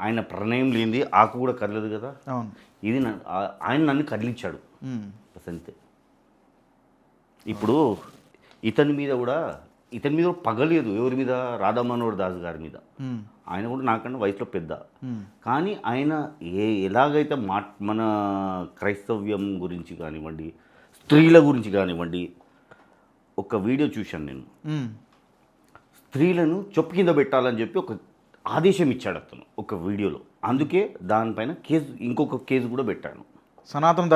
ఆయన ప్రణయం లేనిది ఆకు కూడా కదలదు కదా. అవును. ఇది ఆయన నన్ను కదిలించాడు అంతే. ఇప్పుడు ఇతని మీద కూడా పగలేదు. ఎవరి మీద? రాధామనోహర్ దాస్ గారి మీద. ఆయన కూడా నాకన్నా వయసులో పెద్ద. కానీ ఆయన ఎలాగైతే మన క్రైస్తవ్యం గురించి కానివ్వండి, స్త్రీల గురించి కానివ్వండి, ఒక వీడియో చూశాను నేను. స్త్రీలను చెప్పు కింద పెట్టాలని చెప్పి ఒక ఆదేశం ఇచ్చాడు అతను ఒక వీడియోలో. అందుకే దానిపైన ఇంకొక కేసు కూడా పెట్టాను. సనాతన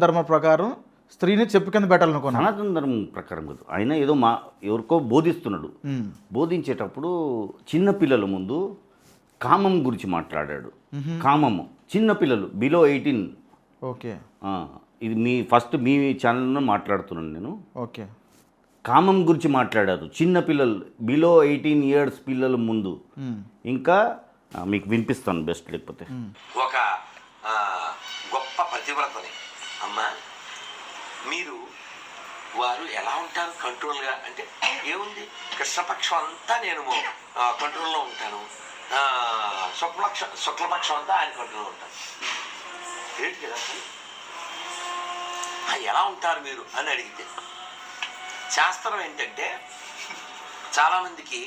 ధర్మం ప్రకారం స్త్రీని చెప్పు కింద పెట్టాలనుకున్నాను. సనాతన ధర్మం ప్రకారం కాదు. ఆయన ఏదో ఎవరికో బోధిస్తున్నాడు. బోధించేటప్పుడు చిన్నపిల్లల ముందు కామం గురించి మాట్లాడాడు. కామము చిన్నపిల్లలు బిలో 18. ఓకే. ఇది మీ ఛానల్లో మాట్లాడుతున్నాను నేను. ఓకే. కామం గురించి మాట్లాడారు చిన్నపిల్లలు బిలో 18 years పిల్లల ముందు. ఇంకా మీకు వినిపిస్తాను బెస్ట్. లేకపోతే ఒక గొప్ప ప్రతివ్రతని అమ్మా మీరు వారు ఎలా ఉంటారు కంట్రోల్గా అంటే ఏముంది, కృష్ణపక్షం అంతా నేను కంట్రోల్లో ఉంటాను, శుక్లపక్షం అంతా ఆయన కంట్రోల్లో ఉంటాను. ఏంటి కదా ఎలా ఉంటారు మీరు అని అడిగితే శాస్త్రం ఏంటంటే చాలామందికి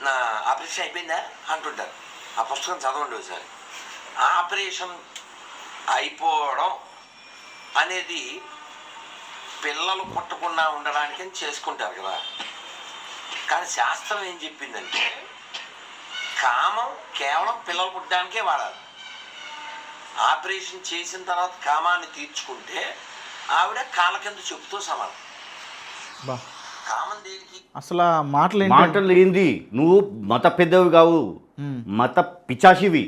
నా ఆపరేషన్ అయిపోయిందా అంటుంటారు. ఆ పుస్తకం చదవండి ఒకసారి. ఆపరేషన్ అయిపోవడం అనేది పిల్లలు పుట్టకుండా ఉండడానికి చేసుకుంటారు కదా. కానీ శాస్త్రం ఏం చెప్పిందంటే కామం కేవలం పిల్లలు పుట్టడానికే వాడాలి. ఆపరేషన్ చేసిన తర్వాత కామాన్ని తీర్చుకుంటే ఆవిడ కాళ్ళ కింద చెప్పుతూ సమానం. కామం దేనికి? అసలు మాటలు ఏంది? నువ్వు మత పెద్దవి కావు, మత పిచాసివి.